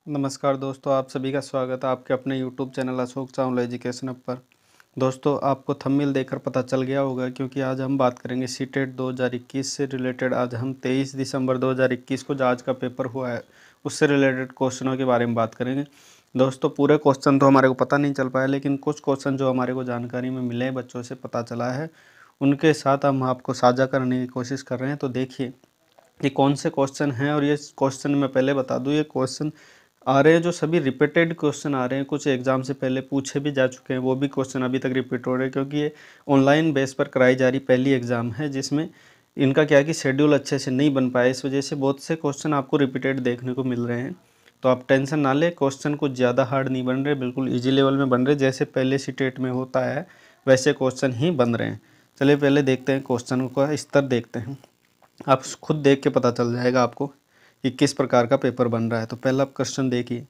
नमस्कार दोस्तों, आप सभी का स्वागत है आपके अपने YouTube channel Ashok Chawla education hub पर। दोस्तों, आपको थंबनेल देखकर पता चल गया होगा क्योंकि आज हम बात करेंगे सीटेट 2021 से रिलेटेड। आज हम 23 दिसंबर 2021 को जो आज का पेपर हुआ है उससे रिलेटेड क्वेश्चनों के बारे में बात करेंगे। दोस्तों, पूरे क्वेश्चन तो हमारे को पता नहीं चल पाया, लेकिन कुछ क्वेश्चन जो हमारे को जानकारी में मिले, बच्चों से पता चला है, उनके साथ हम आपको साझा करने की कोशिश कर रहे हैं। तो देखिए ये कौन से क्वेश्चन हैं, और ये क्वेश्चन मैं पहले बता दूं, ये क्वेश्चन आ रहे हैं जो सभी रिपीटेड क्वेश्चन आ रहे हैं। कुछ एग्जाम से पहले पूछे भी जा चुके हैं, वो भी क्वेश्चन अभी तक रिपीट हो रहे हैं क्योंकि ये ऑनलाइन बेस पर कराई जा रही पहली एग्ज़ाम है जिसमें इनका क्या है कि शेड्यूल अच्छे से नहीं बन पाया। इस वजह से बहुत से क्वेश्चन आपको रिपीटेड देखने को मिल रहे हैं। तो आप टेंशन ना लें, क्वेश्चन कुछ ज़्यादा हार्ड नहीं बन रहे, बिल्कुल ईजी लेवल में बन रहे, जैसे पहले सीटेट में होता है वैसे क्वेश्चन ही बन रहे हैं। चलिए पहले देखते हैं क्वेश्चन का स्तर देखते हैं। आप खुद देख के पता चल जाएगा आपको कि किस प्रकार का पेपर बन रहा है। तो पहला क्वेश्चन देखिए,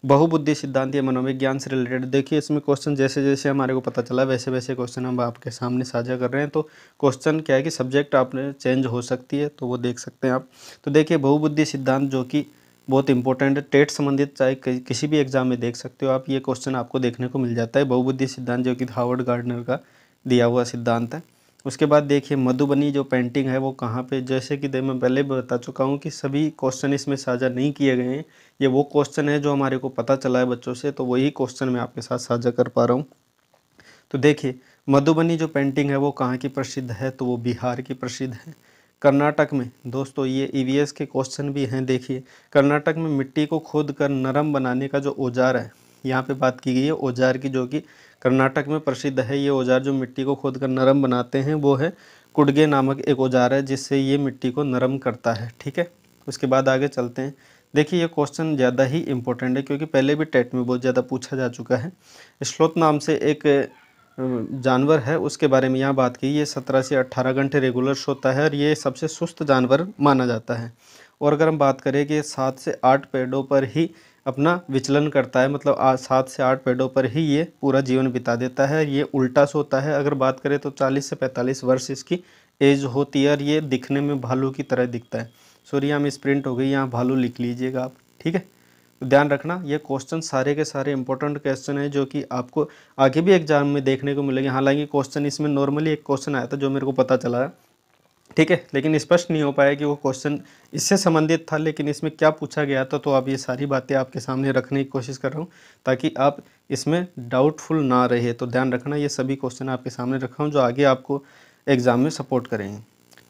बहुबुद्धि सिद्धांत या मनोविज्ञान से रिलेटेड। देखिए इसमें क्वेश्चन जैसे जैसे हमारे को पता चला वैसे वैसे क्वेश्चन हम आपके सामने साझा कर रहे हैं। तो क्वेश्चन क्या है कि सब्जेक्ट आपने चेंज हो सकती है, तो वो देख सकते हैं आप। तो देखिए बहुबुद्धि सिद्धांत जो कि बहुत इंपॉर्टेंट है, टेट संबंधित, चाहे किसी भी एग्जाम में देख सकते हो आप। ये क्वेश्चन आपको देखने को मिल जाता है, बहुबुद्धि सिद्धांत जो कि हार्वर्ड गार्डनर का दिया हुआ सिद्धांत है। उसके बाद देखिए मधुबनी जो पेंटिंग है वो कहाँ पे, जैसे कि मैं पहले बता चुका हूँ कि सभी क्वेश्चन इसमें साझा नहीं किए गए हैं। ये वो क्वेश्चन है जो हमारे को पता चला है बच्चों से, तो वही क्वेश्चन मैं आपके साथ साझा कर पा रहा हूँ। तो देखिए मधुबनी जो पेंटिंग है वो कहाँ की प्रसिद्ध है, तो वो बिहार की प्रसिद्ध है। कर्नाटक में, दोस्तों ये ईवीएस के क्वेश्चन भी हैं। देखिए कर्नाटक में मिट्टी को खोद कर नरम बनाने का जो औजार है, यहाँ पे बात की गई है औजार की, जो कि कर्नाटक में प्रसिद्ध है। ये औजार जो मिट्टी को खोद कर नरम बनाते हैं वो है कुडगे नामक एक औजार है, जिससे ये मिट्टी को नरम करता है। ठीक है, उसके बाद आगे चलते हैं। देखिए ये क्वेश्चन ज़्यादा ही इंपॉर्टेंट है क्योंकि पहले भी टेट में बहुत ज़्यादा पूछा जा चुका है। स्लोथ नाम से एक जानवर है, उसके बारे में यहाँ बात की। ये 17 से 18 घंटे रेगुलर सोता है और ये सबसे सुस्त जानवर माना जाता है। और अगर हम बात करें कि 7 से 8 पेड़ों पर ही अपना विचलन करता है, मतलब 7 से 8 पेड़ों पर ही ये पूरा जीवन बिता देता है। ये उल्टा सोता है। अगर बात करें तो 40 से 45 वर्ष इसकी एज होती है और ये दिखने में भालू की तरह दिखता है। सॉरी यहाँ में स्प्रिंट हो गई, यहाँ भालू लिख लीजिएगा आप। ठीक है, तो ध्यान रखना, ये क्वेश्चन सारे के सारे इंपॉर्टेंट क्वेश्चन है जो कि आपको आगे भी एग्जाम में देखने को मिलेंगे। हालांकि क्वेश्चन इसमें नॉर्मली एक क्वेश्चन आया था जो मेरे को पता चला है, ठीक है, लेकिन स्पष्ट नहीं हो पाया कि वो क्वेश्चन इससे संबंधित था, लेकिन इसमें क्या पूछा गया था। तो अब ये सारी बातें आपके सामने रखने की कोशिश कर रहा हूँ ताकि आप इसमें डाउटफुल ना रहे। तो ध्यान रखना, ये सभी क्वेश्चन आपके सामने रखा हूँ जो आगे आपको एग्ज़ाम में सपोर्ट करेंगे।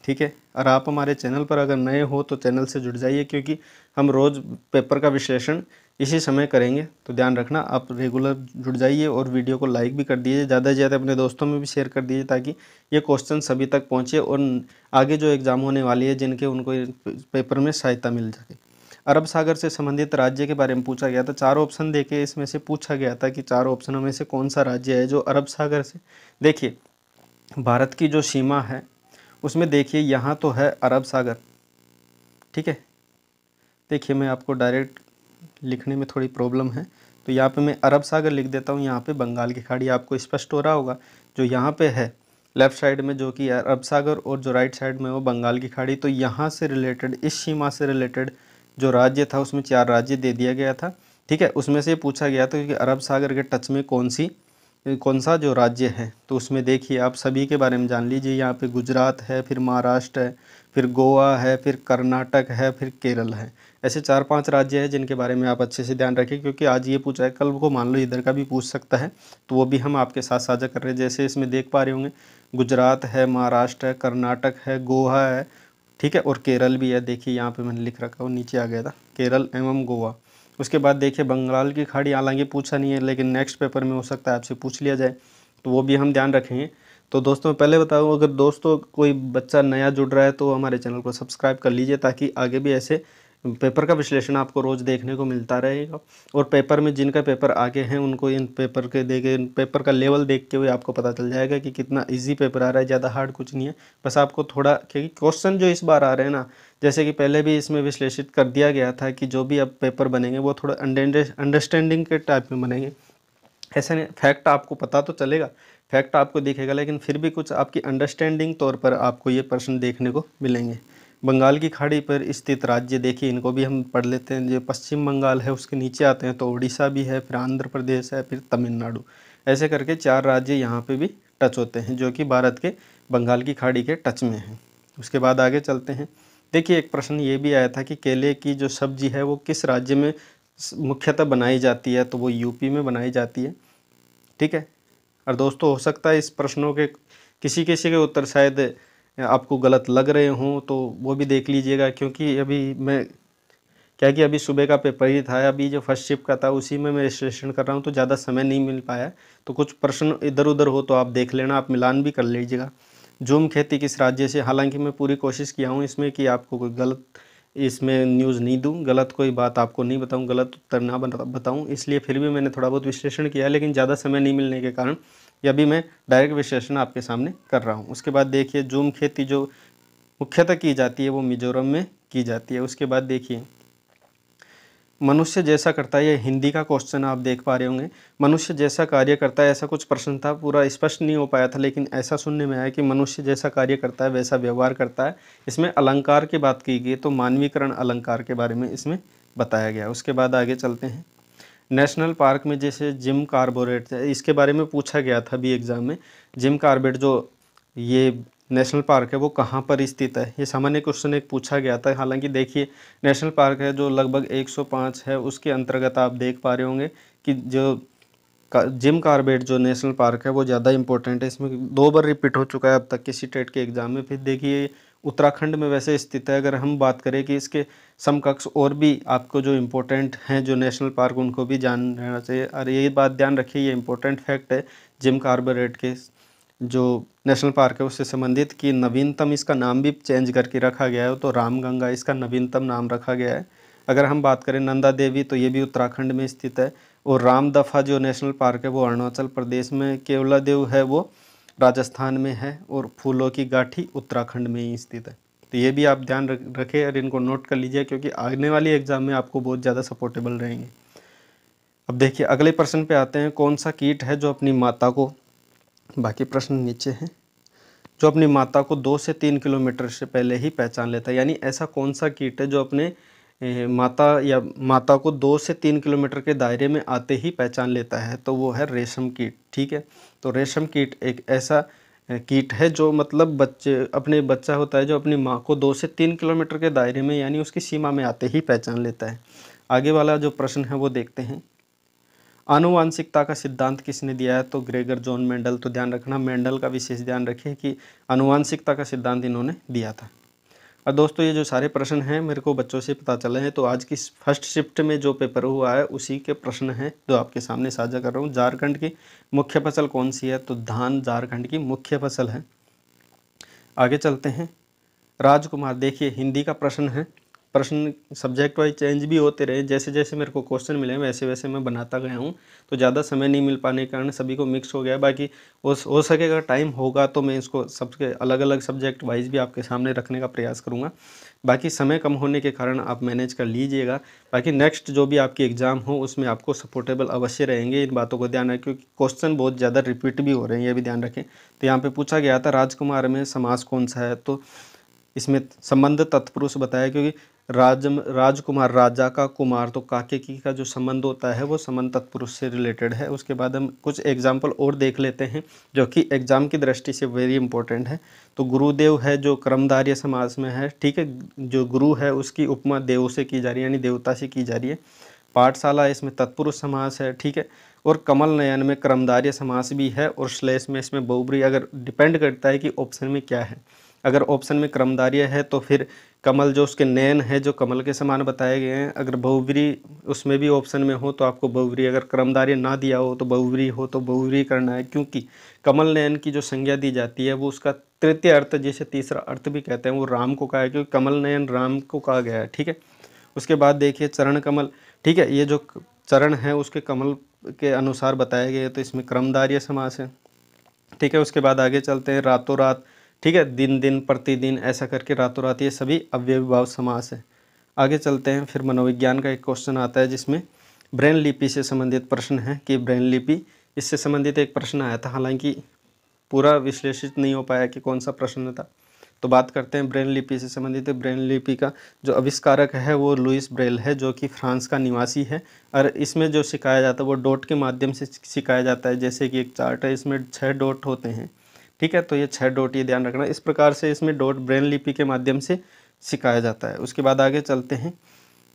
ठीक है, और आप हमारे चैनल पर अगर नए हो तो चैनल से जुड़ जाइए क्योंकि हम रोज़ पेपर का विश्लेषण इसी समय करेंगे। तो ध्यान रखना, आप रेगुलर जुड़ जाइए और वीडियो को लाइक भी कर दीजिए, ज़्यादा से ज़्यादा अपने दोस्तों में भी शेयर कर दीजिए ताकि ये क्वेश्चन सभी तक पहुँचे और आगे जो एग्ज़ाम होने वाली है जिनके उनको पेपर में सहायता मिल सके। अरब सागर से संबंधित राज्य के बारे में पूछा गया था। 4 ऑप्शन देके इसमें से पूछा गया था कि 4 ऑप्शनों में से कौन सा राज्य है जो अरब सागर से, देखिए भारत की जो सीमा है उसमें देखिए यहाँ तो है अरब सागर। ठीक है, देखिए मैं आपको डायरेक्ट लिखने में थोड़ी प्रॉब्लम है, तो यहाँ पे मैं अरब सागर लिख देता हूँ। यहाँ पे बंगाल की खाड़ी, आपको स्पष्ट हो रहा होगा। जो यहाँ पे है लेफ़्ट साइड में जो कि अरब सागर और जो राइट साइड में वो बंगाल की खाड़ी, तो यहाँ से रिलेटेड, इस सीमा से रिलेटेड जो राज्य था उसमें 4 राज्य दे दिया गया था। ठीक है, उसमें से पूछा गया था कि अरब सागर के टच में कौन सा जो राज्य है। तो उसमें देखिए आप सभी के बारे में जान लीजिए। यहाँ पे गुजरात है, फिर महाराष्ट्र है, फिर गोवा है, फिर कर्नाटक है, फिर केरल है। ऐसे 4-5 राज्य हैं जिनके बारे में आप अच्छे से ध्यान रखें क्योंकि आज ये पूछा है, कल को मान लो इधर का भी पूछ सकता है, तो वो भी हम आपके साथ साझा कर रहे हैं। जैसे इसमें देख पा रहे होंगे गुजरात है, महाराष्ट्र है, कर्नाटक है, गोवा है, ठीक है, और केरल भी है। देखिए यहाँ पे मैंने लिख रखा, वो नीचे आ गया था, केरल एवं गोवा। उसके बाद देखिए बंगाल की खाड़ी, हालांकि पूछा नहीं है लेकिन नेक्स्ट पेपर में हो सकता है आपसे पूछ लिया जाए, तो वो भी हम ध्यान रखेंगे। तो दोस्तों पहले बताऊँ, अगर दोस्तों कोई बच्चा नया जुड़ रहा है तो हमारे चैनल को सब्सक्राइब कर लीजिए ताकि आगे भी ऐसे पेपर का विश्लेषण आपको रोज़ देखने को मिलता रहेगा। और पेपर में जिनका पेपर आगे हैं उनको इन पेपर के देखे, इन पेपर का लेवल देखते हुए आपको पता चल जाएगा कि कितना इजी पेपर आ रहा है। ज़्यादा हार्ड कुछ नहीं है, बस आपको थोड़ा, क्योंकि क्वेश्चन जो इस बार आ रहे हैं ना, जैसे कि पहले भी इसमें विश्लेषित कर दिया गया था कि जो भी अब पेपर बनेंगे वो थोड़ा अंडरस्टैंडिंग के टाइप में बनेंगे। ऐसा नहीं, फैक्ट आपको पता तो चलेगा, फैक्ट आपको दिखेगा, लेकिन फिर भी कुछ आपकी अंडरस्टैंडिंग तौर पर आपको ये प्रश्न देखने को मिलेंगे। बंगाल की खाड़ी पर स्थित राज्य देखिए, इनको भी हम पढ़ लेते हैं। जो पश्चिम बंगाल है उसके नीचे आते हैं तो उड़ीसा भी है, फिर आंध्र प्रदेश है, फिर तमिलनाडु। ऐसे करके 4 राज्य यहाँ पे भी टच होते हैं जो कि भारत के बंगाल की खाड़ी के टच में हैं। उसके बाद आगे चलते हैं। देखिए एक प्रश्न ये भी आया था कि केले की जो सब्जी है वो किस राज्य में मुख्यतः बनाई जाती है, तो वो यूपी में बनाई जाती है। ठीक है। और दोस्तों हो सकता है इस प्रश्नों के किसी किसी के उत्तर शायद आपको गलत लग रहे हों, तो वो भी देख लीजिएगा, क्योंकि अभी मैं क्या कि अभी सुबह का पेपर ही था, अभी जो फर्स्ट शिफ्ट का था उसी में मैं रजिस्ट्रेशन कर रहा हूँ, तो ज़्यादा समय नहीं मिल पाया। तो कुछ प्रश्न इधर उधर हो तो आप देख लेना, आप मिलान भी कर लीजिएगा। झूम खेती किस राज्य से, हालांकि मैं पूरी कोशिश किया हूँ इसमें कि आपको कोई गलत इसमें न्यूज़ नहीं दूँ, गलत कोई बात आपको नहीं बताऊँ, गलत उत्तर ना बताऊँ, इसलिए फिर भी मैंने थोड़ा बहुत विश्लेषण किया है, लेकिन ज़्यादा समय नहीं मिलने के कारण ये अभी मैं डायरेक्ट विश्लेषण आपके सामने कर रहा हूँ। उसके बाद देखिए झूम खेती जो मुख्यतः की जाती है वो मिजोरम में की जाती है। उसके बाद देखिए मनुष्य जैसा करता है, ये हिंदी का क्वेश्चन आप देख पा रहे होंगे। मनुष्य जैसा कार्य करता है, ऐसा कुछ प्रश्न था, पूरा स्पष्ट नहीं हो पाया था, लेकिन ऐसा सुनने में आया कि मनुष्य जैसा कार्य करता है वैसा व्यवहार करता है। इसमें अलंकार की बात की गई, तो मानवीकरण अलंकार के बारे में इसमें बताया गया। उसके बाद आगे चलते हैं। नेशनल पार्क में जैसे जिम कार्बोरेट है, इसके बारे में पूछा गया था अभी एग्जाम में। जिम कार्बेट जो ये नेशनल पार्क है वो कहाँ पर स्थित है, ये सामान्य क्वेश्चन एक पूछा गया था। हालांकि देखिए नेशनल पार्क है जो लगभग 105 है, उसके अंतर्गत आप देख पा रहे होंगे कि जो जिम कार्बेट जो नेशनल पार्क है वो ज़्यादा इंपॉर्टेंट है। इसमें 2 बार रिपीट हो चुका है अब तक किसी टेट के एग्जाम में। फिर देखिए उत्तराखंड में वैसे स्थित है। अगर हम बात करें कि इसके समकक्ष और भी आपको जो इम्पोर्टेंट हैं जो नेशनल पार्क, उनको भी जान रहना चाहिए। और ये बात ध्यान रखिए, ये इंपॉर्टेंट फैक्ट है जिम कार्बेट के जो नेशनल पार्क है उससे संबंधित, कि नवीनतम इसका नाम भी चेंज करके रखा गया है, तो रामगंगा इसका नवीनतम नाम रखा गया है। अगर हम बात करें नंदा देवी तो ये भी उत्तराखंड में स्थित है। और रामदफा जो नेशनल पार्क है वो अरुणाचल प्रदेश में, केवलादेव है वो राजस्थान में है, और फूलों की गाठी उत्तराखंड में ही स्थित है। तो ये भी आप ध्यान रखें और इनको नोट कर लीजिए, क्योंकि आने वाली एग्जाम में आपको बहुत ज़्यादा सपोर्टेबल रहेंगे। अब देखिए अगले प्रश्न पे आते हैं। कौन सा कीट है जो अपनी माता को, बाकी प्रश्न नीचे हैं, जो अपनी माता को 2 से 3 किलोमीटर से पहले ही पहचान लेता है। यानी ऐसा कौन सा कीट है जो अपने माता को 2 से 3 किलोमीटर के दायरे में आते ही पहचान लेता है, तो वो है रेशम कीट। ठीक है। तो रेशम कीट एक ऐसा कीट है जो मतलब अपने बच्चा होता है जो अपनी माँ को 2 से 3 किलोमीटर के दायरे में यानी उसकी सीमा में आते ही पहचान लेता है। आगे वाला जो प्रश्न है वो देखते हैं। आनुवांशिकता का सिद्धांत किसने दिया है, तो ग्रेगर जॉन मेंडल। तो ध्यान रखना, मेंडल का विशेष ध्यान रखिए कि आनुवांशिकता का सिद्धांत इन्होंने दिया था। और दोस्तों ये जो सारे प्रश्न हैं मेरे को बच्चों से पता चले हैं, तो आज की फर्स्ट शिफ्ट में जो पेपर हुआ है उसी के प्रश्न हैं जो आपके सामने साझा कर रहा हूँ। झारखंड की मुख्य फसल कौन सी है, तो धान झारखंड की मुख्य फसल है। आगे चलते हैं। राजकुमार, देखिए हिंदी का प्रश्न है। प्रश्न सब्जेक्ट वाइज चेंज भी होते रहे, जैसे जैसे मेरे को क्वेश्चन मिले वैसे वैसे मैं बनाता गया हूँ, तो ज़्यादा समय नहीं मिल पाने के कारण सभी को मिक्स हो गया। बाकी हो सकेगा टाइम होगा तो मैं इसको सबके अलग अलग सब्जेक्ट वाइज भी आपके सामने रखने का प्रयास करूँगा। बाकी समय कम होने के कारण आप मैनेज कर लीजिएगा। बाकी नेक्स्ट जो भी आपकी एग्ज़ाम हो उसमें आपको सपोर्टेबल अवश्य रहेंगे, इन बातों को ध्यान रखें, क्योंकि क्वेश्चन बहुत ज़्यादा रिपीट भी हो रहे हैं, ये भी ध्यान रखें। तो यहाँ पे पूछा गया था राजकुमार में समास कौन सा है, तो इसमें संबंध तत्पुरुष बताया, क्योंकि राजकुमार राजा का कुमार, तो काके की का जो संबंध होता है वो संबंध तत्पुरुष से रिलेटेड है। उसके बाद हम कुछ एग्जाम्पल और देख लेते हैं जो कि एग्जाम की दृष्टि से वेरी इंपॉर्टेंट है। तो गुरुदेव है जो कर्मधारय समास में है। ठीक है। जो गुरु है उसकी उपमा देव से की जा रही है, यानी देवता से की जा रही है। पाठशाला इसमें तत्पुरुष समास है। ठीक है। और कमल नयन में कर्मधारय समास भी है, और श्लेष में इसमें बहुब्री। अगर डिपेंड करता है कि ऑप्शन में क्या है, अगर ऑप्शन में कर्मधारय है तो फिर कमल जो उसके नयन है जो कमल के समान बताए गए हैं। अगर बहुव्री उसमें भी ऑप्शन में हो तो आपको बहुव्री, अगर कर्मधारय ना दिया हो तो बहुव्री हो तो बहुव्री करना है, क्योंकि कमल नयन की जो संज्ञा दी जाती है वो उसका तृतीय अर्थ, जिसे तीसरा अर्थ भी कहते हैं, वो राम को कहा है, क्योंकि कमल नयन राम को कहा गया है। ठीक है। उसके बाद देखिए चरण कमल। ठीक है। ये जो चरण है उसके कमल के अनुसार बताए गए, तो इसमें कर्मधारय समास है। ठीक है। उसके बाद आगे चलते हैं। रातों रात, ठीक है, दिन दिन प्रतिदिन, ऐसा करके रातों रात, ये सभी अव्ययीभाव समास है। आगे चलते हैं। फिर मनोविज्ञान का एक क्वेश्चन आता है जिसमें ब्रेन लिपि से संबंधित प्रश्न है कि ब्रेन लिपि, इससे संबंधित एक प्रश्न आया था, हालांकि पूरा विश्लेषित नहीं हो पाया कि कौन सा प्रश्न था। तो बात करते हैं ब्रेल लिपि से संबंधित। ब्रेल लिपि का जो आविष्कारक है वो लुइस ब्रेल है, जो कि फ्रांस का निवासी है। और इसमें जो सिखाया जाता है वो डॉट के माध्यम से सिखाया जाता है। जैसे कि एक चार्ट है, इसमें 6 डॉट होते हैं, ठीक है। तो ये 6 डॉट, ये ध्यान रखना। इस प्रकार से इसमें डॉट ब्रेल लिपि के माध्यम से सिखाया जाता है। उसके बाद आगे चलते हैं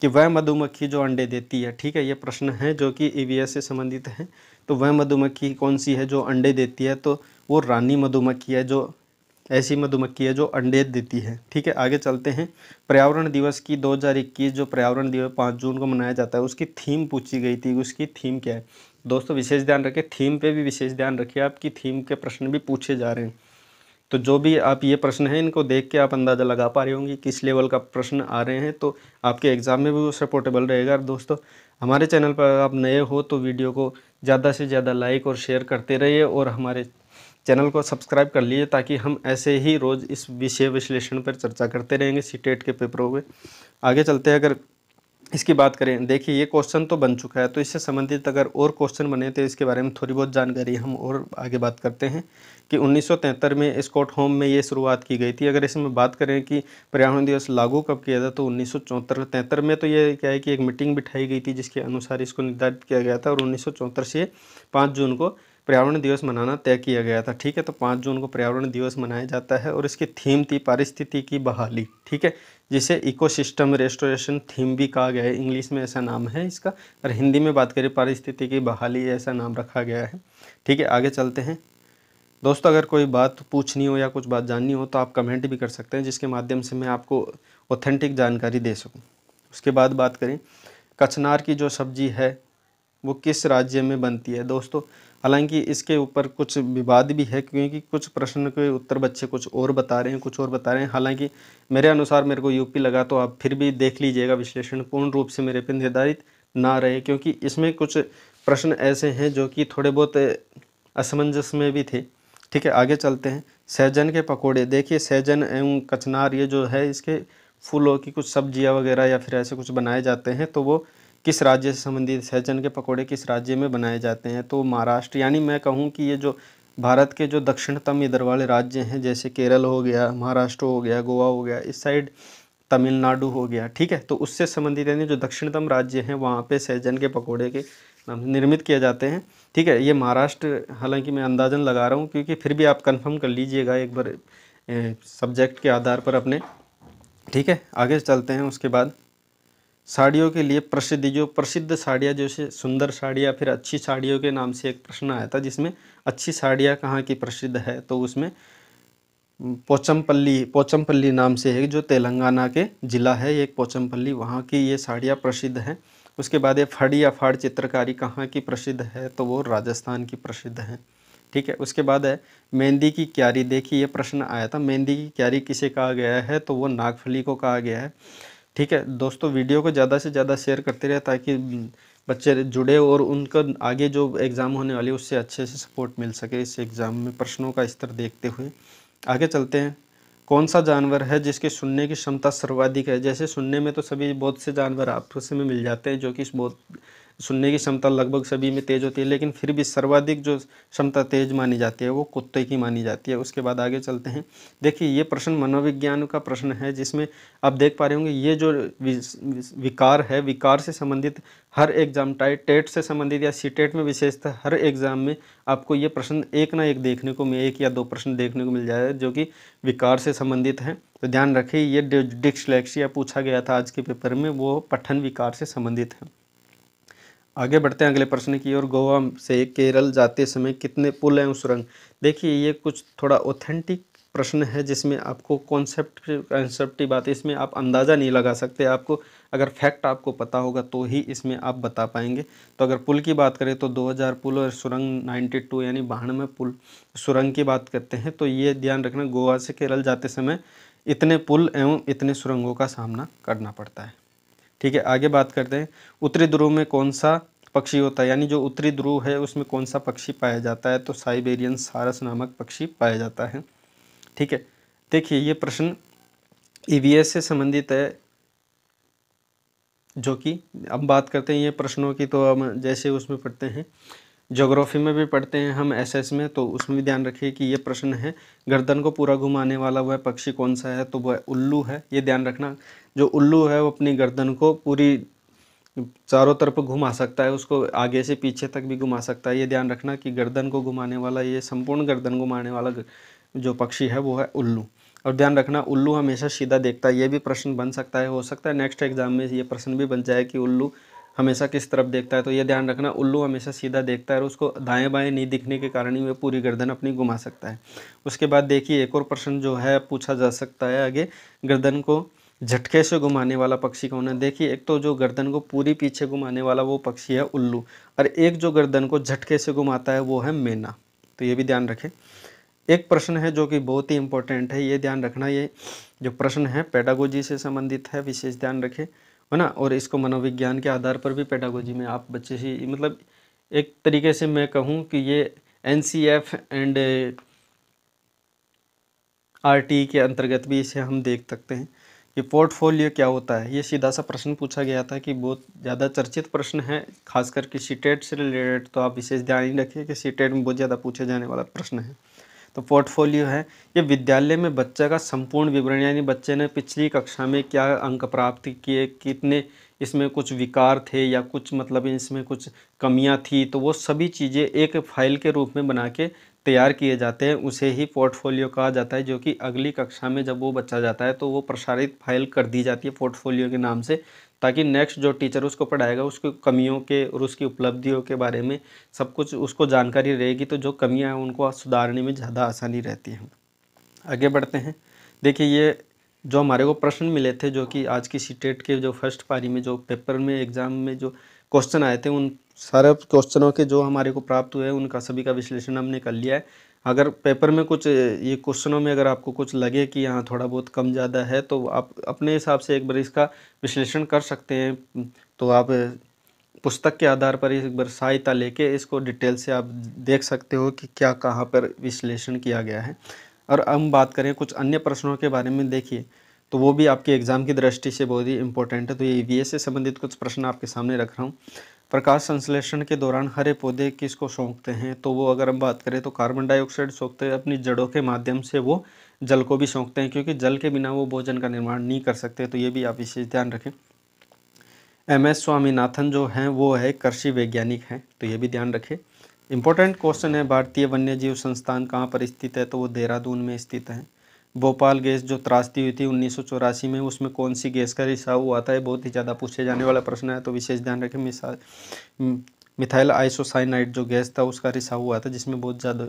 कि वह मधुमक्खी जो अंडे देती है, ठीक है। ये प्रश्न है जो कि ईवीएस से संबंधित है। तो वह मधुमक्खी कौन सी है जो अंडे देती है? तो वो रानी मधुमक्खी है, जो ऐसी मधुमक्खी है जो अंडे देती है, ठीक है। आगे चलते हैं। पर्यावरण दिवस की 2021 जो पर्यावरण दिवस 5 जून को मनाया जाता है, उसकी थीम पूछी गई थी। उसकी थीम क्या है दोस्तों? विशेष ध्यान रखें, थीम पे भी विशेष ध्यान रखिए, आपकी थीम के प्रश्न भी पूछे जा रहे हैं। तो जो भी आप ये प्रश्न हैं, इनको देख के आप अंदाज़ा लगा पा रहे होंगे किस लेवल का प्रश्न आ रहे हैं, तो आपके एग्ज़ाम में भी वो सपोर्टेबल रहेगा। दोस्तों, हमारे चैनल पर आप नए हो तो वीडियो को ज़्यादा से ज़्यादा लाइक और शेयर करते रहिए, और हमारे चैनल को सब्सक्राइब कर लीजिए, ताकि हम ऐसे ही रोज़ इस विषय विश्लेषण पर चर्चा करते रहेंगे सीटेट के पेपरों में। आगे चलते हैं। अगर इसकी बात करें, देखिए ये क्वेश्चन तो बन चुका है, तो इससे संबंधित अगर और क्वेश्चन बने तो इसके बारे में थोड़ी बहुत जानकारी हम और आगे बात करते हैं कि 1973 में स्टॉकहोम में ये शुरुआत की गई थी। अगर इसमें बात करें कि पर्यावरण दिवस लागू कब किया था, तो 1973 में तो ये क्या है कि एक मीटिंग बिठाई गई थी, जिसके अनुसार इसको निर्धारित किया गया था, और 1974 से 5 जून को पर्यावरण दिवस मनाना तय किया गया था, ठीक है। तो 5 जून को पर्यावरण दिवस मनाया जाता है, और इसकी थीम थी पारिस्थितिकी की बहाली, ठीक है, जिसे इकोसिस्टम रेस्टोरेशन थीम भी कहा गया है। इंग्लिश में ऐसा नाम है इसका, और हिंदी में बात करें पारिस्थितिकी की बहाली, ऐसा नाम रखा गया है, ठीक है। आगे चलते हैं दोस्तों। अगर कोई बात पूछनी हो या कुछ बात जाननी हो तो आप कमेंट भी कर सकते हैं, जिसके माध्यम से मैं आपको ऑथेंटिक जानकारी दे सकूं। उसके बाद बात करें, कचनार की जो सब्जी है वो किस राज्य में बनती है? दोस्तों, हालांकि इसके ऊपर कुछ विवाद भी है, क्योंकि कुछ प्रश्न के उत्तर बच्चे कुछ और बता रहे हैं, कुछ और बता रहे हैं। हालांकि मेरे अनुसार मेरे को यूपी लगा, तो आप फिर भी देख लीजिएगा, विश्लेषण पूर्ण रूप से मेरे पर निर्धारित ना रहे, क्योंकि इसमें कुछ प्रश्न ऐसे हैं जो कि थोड़े बहुत असमंजस में भी थे, ठीक है। आगे चलते हैं। सहजन के पकोड़े, देखिए सहजन एवं कचनार ये जो है, इसके फूलों की कुछ सब्जियां वगैरह या फिर ऐसे कुछ बनाए जाते हैं, तो वो किस राज्य से संबंधित, सहजन के पकोड़े किस राज्य में बनाए जाते हैं? तो महाराष्ट्र, यानी मैं कहूँ कि ये जो भारत के जो दक्षिणतम इधर वाले राज्य हैं, जैसे केरल हो गया, महाराष्ट्र हो गया, गोवा हो गया, इस साइड तमिलनाडु हो गया, ठीक है। तो उससे संबंधित यानी जो दक्षिणतम राज्य हैं, वहाँ पे सहजन के पकोड़े के नाम से निर्मित किए जाते हैं, ठीक है। ये महाराष्ट्र, हालांकि मैं अंदाज़न लगा रहा हूँ, क्योंकि फिर भी आप कंफर्म कर लीजिएगा एक बार सब्जेक्ट के आधार पर अपने, ठीक है। आगे चलते हैं। उसके बाद साड़ियों के लिए प्रसिद्ध, जो प्रसिद्ध साड़ियाँ, जैसे सुंदर साड़ियाँ, फिर अच्छी साड़ियों के नाम से एक प्रश्न आया था, जिसमें अच्छी साड़ियाँ कहाँ की प्रसिद्ध है, तो उसमें पोचमपल्ली नाम से है, जो तेलंगाना के ज़िला है, एक पोचमपल्ली, वहाँ की ये साड़ियाँ प्रसिद्ध हैं। उसके बाद ये फड़ी या फाड़ चित्रकारी कहाँ की प्रसिद्ध है, तो वो राजस्थान की प्रसिद्ध है, ठीक है। उसके बाद है मेहंदी की क्यारी, देखिए ये प्रश्न आया था, मेहंदी की क्यारी किसे कहा गया है, तो वो नागफली को कहा गया है, ठीक है। दोस्तों, वीडियो को ज़्यादा से ज़्यादा शेयर करते रहे, ताकि बच्चे जुड़े और उनका आगे जो एग्ज़ाम होने वाली है उससे अच्छे से सपोर्ट मिल सके इस एग्ज़ाम में, प्रश्नों का स्तर देखते हुए। आगे चलते हैं। कौन सा जानवर है जिसकी सुनने की क्षमता सर्वाधिक है? जैसे सुनने में तो सभी बहुत से जानवर आपस में मिल जाते हैं, जो कि बहुत सुनने की क्षमता लगभग सभी में तेज़ होती है, लेकिन फिर भी सर्वाधिक जो क्षमता तेज़ मानी जाती है वो कुत्ते की मानी जाती है। उसके बाद आगे चलते हैं। देखिए ये प्रश्न मनोविज्ञान का प्रश्न है, जिसमें आप देख पा रहे होंगे ये जो विकार है, विकार से संबंधित हर एग्जाम, टेट से संबंधित या सीटेट में विशेषतः हर एग्जाम में आपको ये प्रश्न एक ना एक देखने को, एक या दो प्रश्न देखने को मिल जाए जो कि विकार से संबंधित हैं। तो ध्यान रखिए, ये डिस्लेक्सिया पूछा गया था आज के पेपर में, वो पठन विकार से संबंधित है। आगे बढ़ते हैं अगले प्रश्न की ओर। गोवा से केरल जाते समय कितने पुल एवं सुरंग? देखिए ये कुछ थोड़ा ऑथेंटिक प्रश्न है, जिसमें आपको कॉन्सेप्ट की बात है, इसमें आप अंदाज़ा नहीं लगा सकते, आपको अगर फैक्ट आपको पता होगा तो ही इसमें आप बता पाएंगे। तो अगर पुल की बात करें तो 2000 पुल और सुरंग 92 यानी 92 पुल सुरंग की बात करते हैं। तो ये ध्यान रखना, गोवा से केरल जाते समय इतने पुल एवं इतने सुरंगों का सामना करना पड़ता है, ठीक है। आगे बात करते हैं। उत्तरी ध्रुव में कौन सा पक्षी होता है, यानी जो उत्तरी ध्रुव है उसमें कौन सा पक्षी पाया जाता है, तो साइबेरियन सारस नामक पक्षी पाया जाता है, ठीक है। देखिए ये प्रश्न ईवीएस से संबंधित है, जो कि अब बात करते हैं ये प्रश्नों की, तो हम जैसे उसमें पढ़ते हैं ज्योग्राफी में भी पढ़ते हैं हम एसएस में, तो उसमें भी ध्यान रखिए कि ये प्रश्न है गर्दन को पूरा घुमाने वाला वह पक्षी कौन सा है, तो वह उल्लू है। ये ध्यान रखना, जो उल्लू है वो अपनी गर्दन को पूरी चारों तरफ घुमा सकता है, उसको आगे से पीछे तक भी घुमा सकता है। ये ध्यान रखना कि गर्दन को घुमाने वाला, ये संपूर्ण गर्दन घुमाने वाला जो पक्षी है वो है उल्लू। और ध्यान रखना उल्लू हमेशा सीधा देखता है। ये भी प्रश्न बन सकता है, हो सकता है नेक्स्ट एग्जाम में ये प्रश्न भी बन जाए कि उल्लू हमेशा किस तरफ देखता है। तो ये ध्यान रखना उल्लू हमेशा सीधा देखता है और उसको दाएं बाएं नहीं दिखने के कारण ही वह पूरी गर्दन अपनी घुमा सकता है। उसके बाद देखिए एक और प्रश्न जो है पूछा जा सकता है आगे, गर्दन को झटके से घुमाने वाला पक्षी कौन है। देखिए एक तो जो गर्दन को पूरी पीछे घुमाने वाला वो पक्षी है उल्लू, और एक जो गर्दन को झटके से घुमाता है वो है मैना। तो ये भी ध्यान रखें। एक प्रश्न है जो कि बहुत ही इंपॉर्टेंट है, ये ध्यान रखना, ये जो प्रश्न है पेडागोजी से संबंधित है, विशेष ध्यान रखें, है ना। और इसको मनोविज्ञान के आधार पर भी पेडागोजी में आप बच्चे से, मतलब एक तरीके से मैं कहूँ कि ये NCF एंड RT के अंतर्गत भी इसे हम देख सकते हैं। ये पोर्टफोलियो क्या होता है, ये सीधा सा प्रश्न पूछा गया था कि बहुत ज़्यादा चर्चित प्रश्न है, खासकर कि सीटेट से रिलेटेड। तो आप विशेष ध्यान ही रखिए कि सीटेट में बहुत ज़्यादा पूछे जाने वाला प्रश्न है। तो पोर्टफोलियो है, ये विद्यालय में बच्चे का संपूर्ण विवरण, यानी बच्चे ने पिछली कक्षा में क्या अंक प्राप्त किए, कितने इसमें कुछ विकार थे या कुछ मतलब इसमें कुछ कमियां थी, तो वो सभी चीज़ें एक फाइल के रूप में बना के तैयार किए जाते हैं, उसे ही पोर्टफोलियो कहा जाता है। जो कि अगली कक्षा में जब वो बच्चा जाता है तो वो प्रसारित फाइल कर दी जाती है पोर्टफोलियो के नाम से, ताकि नेक्स्ट जो टीचर उसको पढ़ाएगा उसकी कमियों के और उसकी उपलब्धियों के बारे में सब कुछ उसको जानकारी रहेगी, तो जो कमियां हैं उनको सुधारने में ज़्यादा आसानी रहती है। आगे बढ़ते हैं। देखिए ये जो हमारे को प्रश्न मिले थे, जो कि आज की सीटेट के जो फर्स्ट पारी में जो पेपर में एग्ज़ाम में जो क्वेश्चन आए थे, उन सारे क्वेश्चनों के जो हमारे को प्राप्त हुए उनका सभी का विश्लेषण हमने कर लिया है। अगर पेपर में कुछ ये क्वेश्चनों में अगर आपको कुछ लगे कि यहाँ थोड़ा बहुत कम ज़्यादा है, तो आप अपने हिसाब से एक बार इसका विश्लेषण कर सकते हैं। तो आप पुस्तक के आधार पर एक बार सहायता लेके इसको डिटेल से आप देख सकते हो कि क्या कहाँ पर विश्लेषण किया गया है। और हम बात करें कुछ अन्य प्रश्नों के बारे में, देखिए तो वो भी आपके एग्ज़ाम की दृष्टि से बहुत ही इंपॉर्टेंट है। तो ये EVS से संबंधित कुछ प्रश्न आपके सामने रख रहा हूँ। प्रकाश संश्लेषण के दौरान हरे पौधे किसको सौंपते हैं, तो वो अगर हम बात करें तो कार्बन डाइऑक्साइड सौंपते हैं, अपनी जड़ों के माध्यम से वो जल को भी सौंपते हैं, क्योंकि जल के बिना वो भोजन का निर्माण नहीं कर सकते। तो ये भी आप विशेष ध्यान रखें। MS स्वामीनाथन जो हैं वो है कृषि वैज्ञानिक हैं, तो ये भी ध्यान रखें। इंपॉर्टेंट क्वेश्चन है, भारतीय वन्य जीव संस्थान कहाँ पर स्थित है, तो वो देहरादून में स्थित है। भोपाल गैस जो त्रासदी हुई थी 1984 में, उसमें कौन सी गैस का रिसाव हुआ था, ये बहुत ही ज़्यादा पूछे जाने वाला प्रश्न है, तो विशेष ध्यान रखें। मिथाइल आइसोसाइनाइड जो गैस था उसका रिसाव हुआ था, जिसमें बहुत ज़्यादा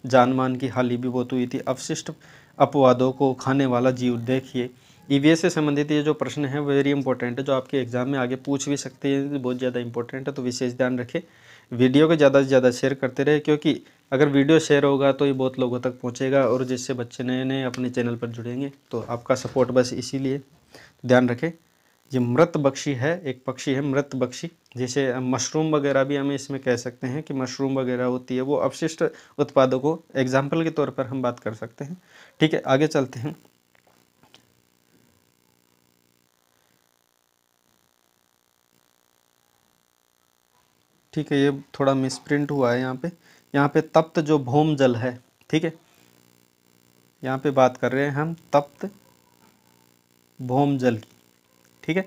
जान मान की हानि भी बहुत हुई थी। अवशिष्ट अपवादों को खाने वाला जीव, देखिए EVS से संबंधित ये जो प्रश्न है वेरी इंपॉर्टेंट है, जो आपके एग्जाम में आगे पूछ भी सकते हैं, बहुत ज़्यादा इंपॉर्टेंट है। तो विशेष ध्यान रखें, वीडियो को ज़्यादा से ध्यादा शेयर करते रहे, क्योंकि अगर वीडियो शेयर होगा तो ये बहुत लोगों तक पहुंचेगा और जिससे बच्चे नए नए अपने चैनल पर जुड़ेंगे। तो आपका सपोर्ट बस इसीलिए ध्यान रखें। ये मृत बख्शी है, एक पक्षी है मृत बख्शी, जैसे मशरूम वगैरह भी हमें इसमें कह सकते हैं कि मशरूम वगैरह होती है, वो अपशिष्ट उत्पादों को एग्जाम्पल के तौर पर हम बात कर सकते हैं। ठीक है, आगे चलते हैं। ठीक है, ये थोड़ा मिसप्रिंट हुआ है यहाँ पे तप्त जो भौम जल है, ठीक है, यहाँ पे बात कर रहे हैं हम तप्त भौम जल की। ठीक है,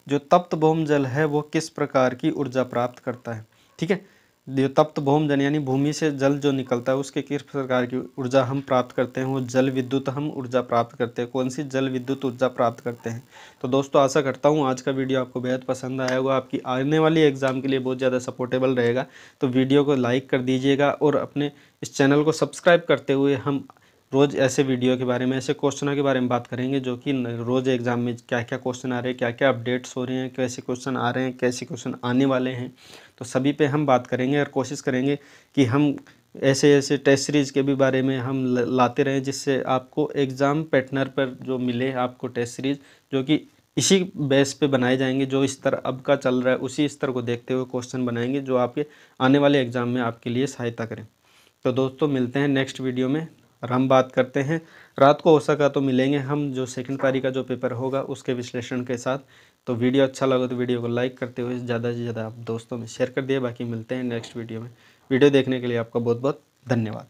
जो तप्त भौम जल है वो किस प्रकार की ऊर्जा प्राप्त करता है। ठीक है, जो तप्त भौम जल यानी भूमि से जल जो निकलता है उसके किस प्रकार की ऊर्जा हम प्राप्त करते हैं, वो जल विद्युत हम ऊर्जा प्राप्त करते हैं। कौन सी जल विद्युत ऊर्जा प्राप्त करते हैं। तो दोस्तों आशा करता हूँ आज का वीडियो आपको बेहद पसंद आया होगा, आपकी आने वाली एग्ज़ाम के लिए बहुत ज़्यादा सपोर्टेबल रहेगा। तो वीडियो को लाइक कर दीजिएगा और अपने इस चैनल को सब्सक्राइब करते हुए हम रोज़ ऐसे वीडियो के बारे में, ऐसे क्वेश्चनों के बारे में बात करेंगे, जो कि रोज़ एग्ज़ाम में क्या क्या क्वेश्चन आ रहे हैं, क्या क्या अपडेट्स हो रहे हैं, कैसे क्वेश्चन आ रहे हैं, कैसे क्वेश्चन आने वाले हैं, तो सभी पे हम बात करेंगे और कोशिश करेंगे कि हम ऐसे ऐसे टेस्ट सीरीज़ के भी बारे में हम लाते रहें, जिससे आपको एग्ज़ाम पैटर्न पर जो मिले आपको टेस्ट सीरीज़, जो कि इसी बेस पे बनाए जाएंगे। जो स्तर अब का चल रहा है उसी स्तर को देखते हुए क्वेश्चन बनाएंगे, जो आपके आने वाले एग्ज़ाम में आपके लिए सहायता करें। तो दोस्तों मिलते हैं नेक्स्ट वीडियो में और हम बात करते हैं, रात को हो सका तो मिलेंगे हम जो सेकंड पारी का जो पेपर होगा उसके विश्लेषण के साथ। तो वीडियो अच्छा लगा तो वीडियो को लाइक करते हुए ज़्यादा से ज़्यादा आप दोस्तों में शेयर कर दिए। बाकी मिलते हैं नेक्स्ट वीडियो में। वीडियो देखने के लिए आपका बहुत बहुत धन्यवाद।